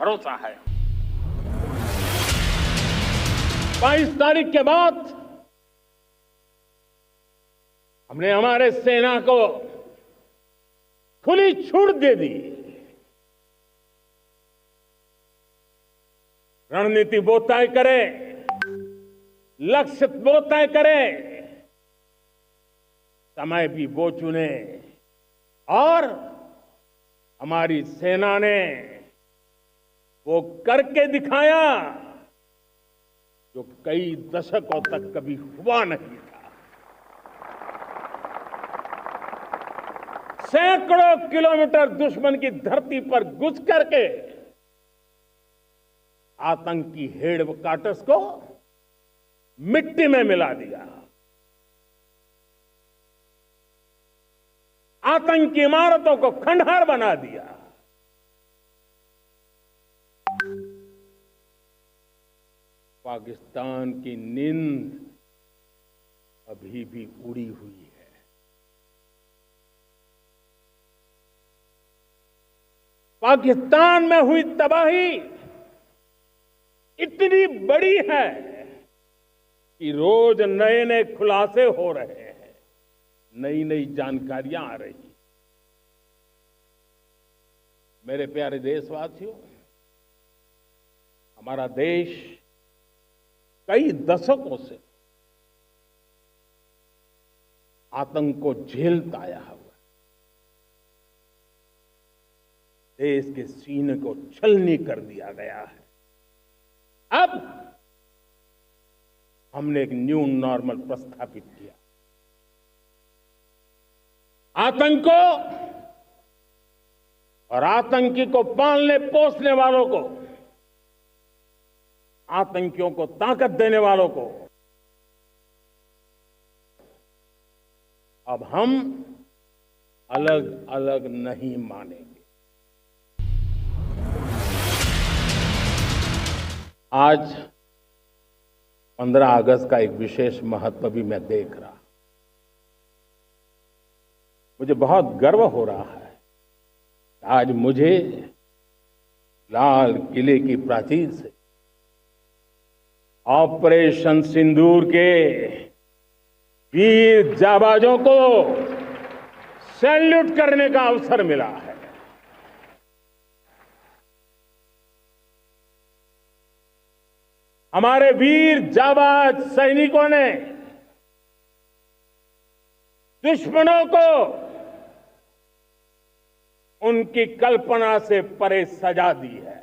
भरोसा है। 22 तारीख के बाद हमने हमारे सेना को खुली छूट दे दी। रणनीति वो तय करे, लक्ष्य वो तय करे, समय भी वो चुने और हमारी सेना ने वो करके दिखाया जो कई दशकों तक कभी हुआ नहीं था। सैकड़ों किलोमीटर दुश्मन की धरती पर घुस करके आतंकी हेडक्वार्टर्स को मिट्टी में मिला दिया, आतंकी इमारतों को खंडहर बना दिया। पाकिस्तान की नींद अभी भी उड़ी हुई है। पाकिस्तान में हुई तबाही इतनी बड़ी है कि रोज नए नए खुलासे हो रहे हैं, नई नई जानकारियां आ रही। मेरे प्यारे देशवासियों, हमारा देश कई दशकों से आतंक को झेलता आया हुआ है। देश के सीने को छलनी कर दिया गया है। अब हमने एक न्यू नॉर्मल प्रस्थापित किया। आतंक को और आतंकी को पालने पोसने वालों को, आतंकियों को ताकत देने वालों को अब हम अलग अलग नहीं मानेंगे। आज 15 अगस्त का एक विशेष महत्व भी मैं देख रहा। मुझे बहुत गर्व हो रहा है। आज मुझे लाल किले की प्राचीर से ऑपरेशन सिंदूर के वीर जाबाजों को सैल्यूट करने का अवसर मिला है। हमारे वीर जाबाज सैनिकों ने दुश्मनों को उनकी कल्पना से परे सजा दी है।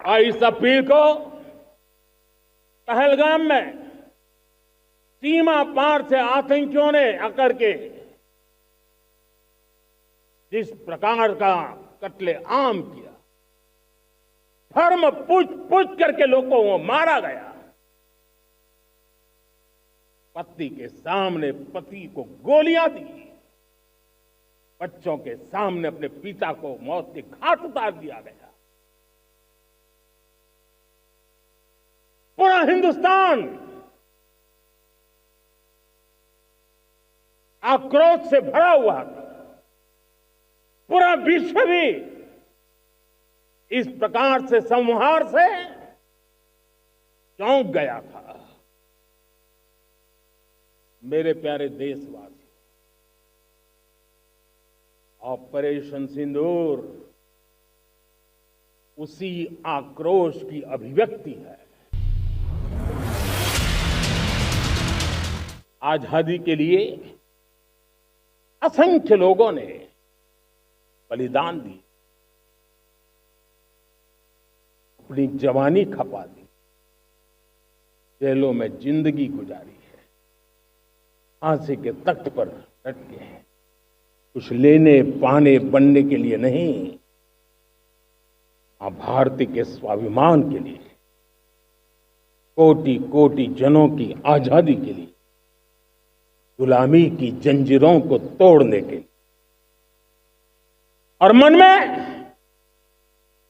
22 अप्रैल को पहलगाम में सीमा पार से आतंकियों ने आकर के जिस प्रकार का कत्ले आम किया, धर्म पूछ करके लोगों को मारा गया। पत्नी के सामने पति को गोलियां दी, बच्चों के सामने अपने पिता को मौत के घाट उतार दिया गया। पूरा हिंदुस्तान आक्रोश से भरा हुआ था। पूरा विश्व भी इस प्रकार से संहार से चौंक गया था। मेरे प्यारे देशवासी, ऑपरेशन सिंदूर उसी आक्रोश की अभिव्यक्ति है। आजादी के लिए असंख्य लोगों ने बलिदान दी, अपनी जवानी खपा दी, जेलों में जिंदगी गुजारी है, फांसी के तख्त पर लटके हैं। कुछ लेने पाने बनने के लिए नहीं, मां भारती के स्वाभिमान के लिए, कोटि कोटि जनों की आजादी के लिए, गुलामी की जंजीरों को तोड़ने के लिए। और मन में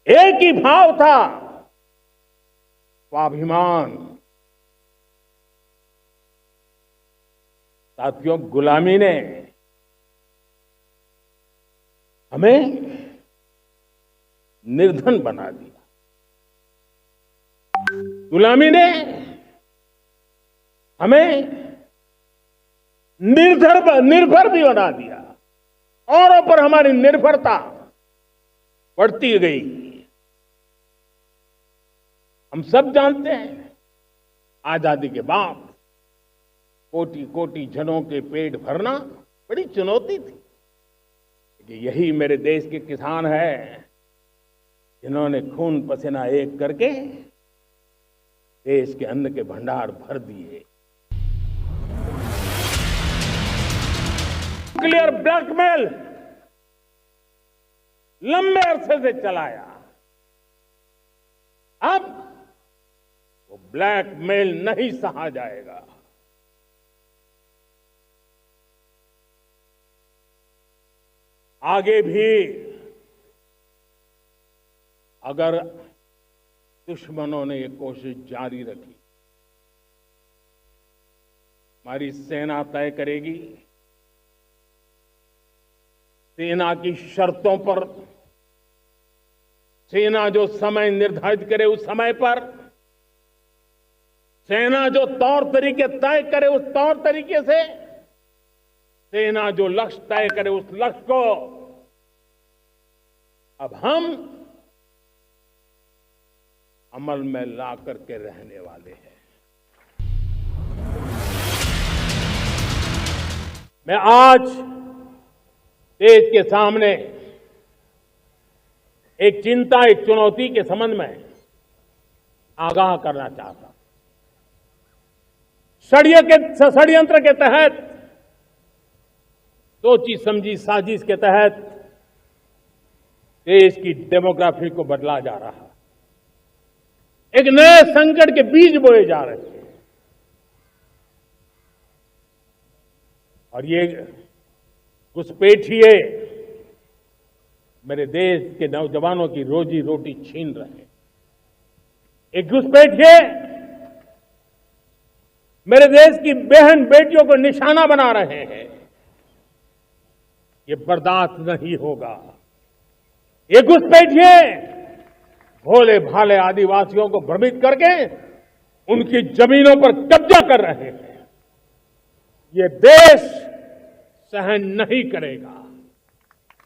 एक ही भाव था, स्वाभिमान। साथियों, गुलामी ने हमें निर्धन बना दिया। गुलामी ने हमें निर्भर भी बना दिया। औरों पर हमारी निर्भरता बढ़ती गई। हम सब जानते हैं, आजादी के बाद कोटि कोटि जनों के पेट भरना बड़ी चुनौती थी। कि यही मेरे देश के किसान हैं जिन्होंने खून पसीना एक करके देश के अन्न के भंडार भर दिए। न्यूक्लियर ब्लैकमेल लंबे अरसे से चलाया। अब वो ब्लैकमेल नहीं सहा जाएगा। आगे भी अगर दुश्मनों ने ये कोशिश जारी रखी, हमारी सेना तय करेगी। सेना की शर्तों पर, सेना जो समय निर्धारित करे उस समय पर, सेना जो तौर तरीके तय करे उस तौर तरीके से, सेना जो लक्ष्य तय करे उस लक्ष्य को अब हम अमल में ला करके रहने वाले हैं। मैं आज देश के सामने एक चिंता, एक चुनौती के संबंध में आगाह करना चाहता हूं। षड्यंत्र के तहत, सोची समझी साजिश के तहत देश की डेमोग्राफी को बदला जा रहा है। एक नए संकट के बीज बोए जा रहे हैं और ये घुसपैठिए मेरे देश के नौजवानों की रोजी रोटी छीन रहे हैं। एक घुसपैठिए मेरे देश की बहन बेटियों को निशाना बना रहे हैं। ये बर्दाश्त नहीं होगा। ये घुसपैठिए भोले भाले आदिवासियों को भ्रमित करके उनकी जमीनों पर कब्जा कर रहे हैं। ये देश सहन नहीं करेगा।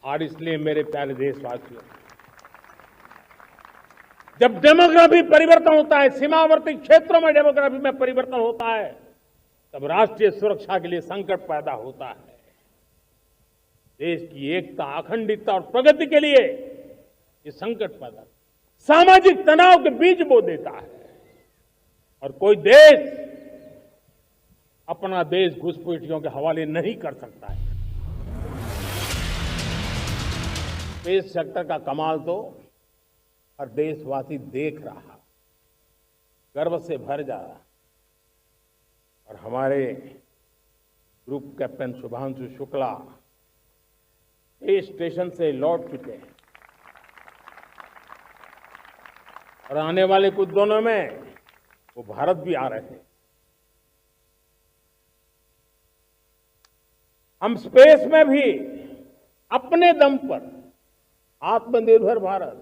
और इसलिए मेरे प्यारे देशवासियों, जब डेमोग्राफी परिवर्तन होता है, सीमावर्ती क्षेत्रों में डेमोग्राफी में परिवर्तन होता है, तब राष्ट्रीय सुरक्षा के लिए संकट पैदा होता है। देश की एकता, अखंडता और प्रगति के लिए ये संकट पैदा, सामाजिक तनाव के बीज बो देता है। और कोई देश अपना देश घुसपैठियों के हवाले नहीं कर सकता है। स्पेस सेक्टर का कमाल तो हर देशवासी देख रहा, गर्व से भर जा रहा। और हमारे group captain Shubhanshu Shukla space station से लौट चुके हैं और आने वाले कुछ दिनों में वो भारत भी आ रहे हैं। हम स्पेस में भी अपने दम पर आत्मनिर्भर भारत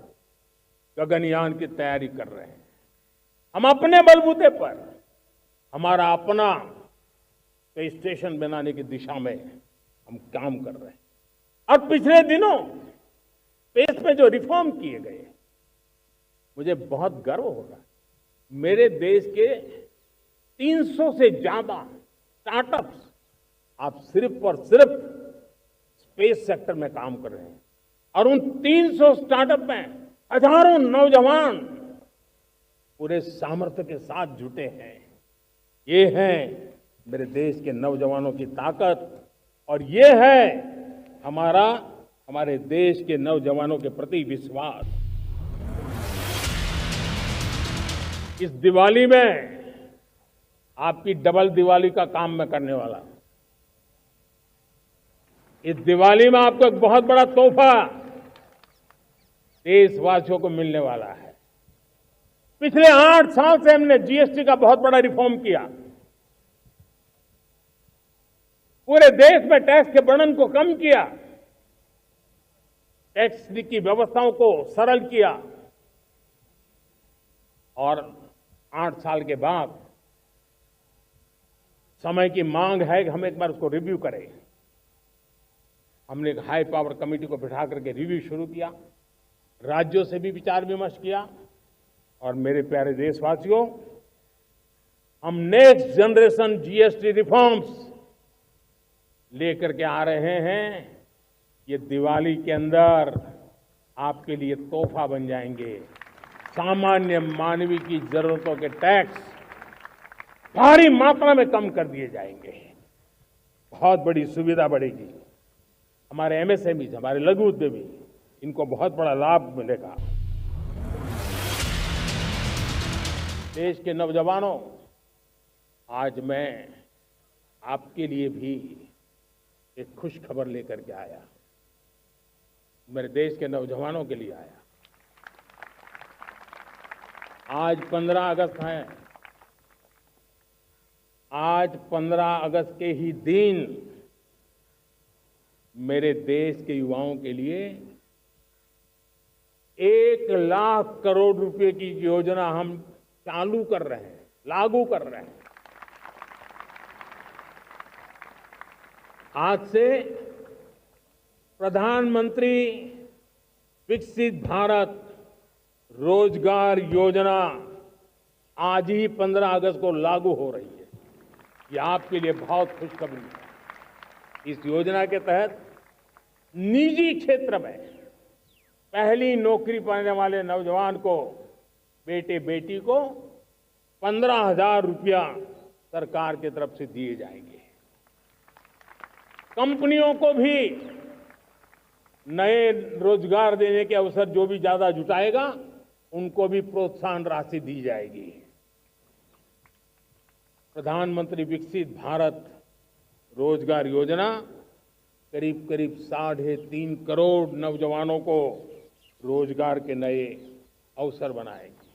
गगनयान की तैयारी कर रहे हैं। हम अपने बलबूते पर हमारा अपना स्पेस स्टेशन बनाने की दिशा में हम काम कर रहे हैं। और पिछले दिनों स्पेस में जो रिफॉर्म किए गए, मुझे बहुत गर्व हो रहा है। मेरे देश के 300 से ज्यादा स्टार्टअप्स आप सिर्फ और सिर्फ स्पेस सेक्टर में काम कर रहे हैं। और उन 300 स्टार्टअप में हजारों नौजवान पूरे सामर्थ्य के साथ जुटे हैं। ये है मेरे देश के नौजवानों की ताकत और ये है हमारे देश के नौजवानों के प्रति विश्वास। इस दिवाली में आपकी डबल दिवाली का काम मैं करने वाला हूं। इस दिवाली में आपको एक बहुत बड़ा तोहफा देशवासियों को मिलने वाला है। पिछले 8 साल से हमने जीएसटी का बहुत बड़ा रिफॉर्म किया। पूरे देश में टैक्स के बर्डन को कम किया। टैक्स की व्यवस्थाओं को सरल किया और 8 साल के बाद समय की मांग है कि हम एक बार उसको रिव्यू करें। हमने एक हाई पावर कमेटी को बिठा करके रिव्यू शुरू किया, राज्यों से भी विचार विमर्श किया और मेरे प्यारे देशवासियों, हम नेक्स्ट जनरेशन जीएसटी रिफॉर्म्स लेकर के आ रहे हैं। ये दिवाली के अंदर आपके लिए तोहफा बन जाएंगे। सामान्य मानवीय की जरूरतों के टैक्स भारी मात्रा में कम कर दिए जाएंगे। बहुत बड़ी सुविधा बढ़ेगी। हमारे एमएसएमई, हमारे लघु उद्यमी, इनको बहुत बड़ा लाभ मिलेगा। देश के नौजवानों, आज मैं आपके लिए भी एक खुश खबर लेकर के आया। मेरे देश के नौजवानों के लिए आया। आज 15 अगस्त है। आज 15 अगस्त के ही दिन मेरे देश के युवाओं के लिए 1 लाख करोड़ रुपए की योजना हम चालू कर रहे हैं, लागू कर रहे हैं। आज से प्रधानमंत्री विकसित भारत रोजगार योजना आज ही 15 अगस्त को लागू हो रही है। ये आपके लिए बहुत खुशखबरी है। इस योजना के तहत निजी क्षेत्र में पहली नौकरी पाने वाले नौजवान को, बेटे बेटी को 15,000 रुपया सरकार की तरफ से दिए जाएंगे। कंपनियों को भी नए रोजगार देने के अवसर जो भी ज्यादा जुटाएगा, उनको भी प्रोत्साहन राशि दी जाएगी। प्रधानमंत्री विकसित भारत रोजगार योजना करीब करीब 3.5 करोड़ नौजवानों को रोजगार के नए अवसर बनाएगी।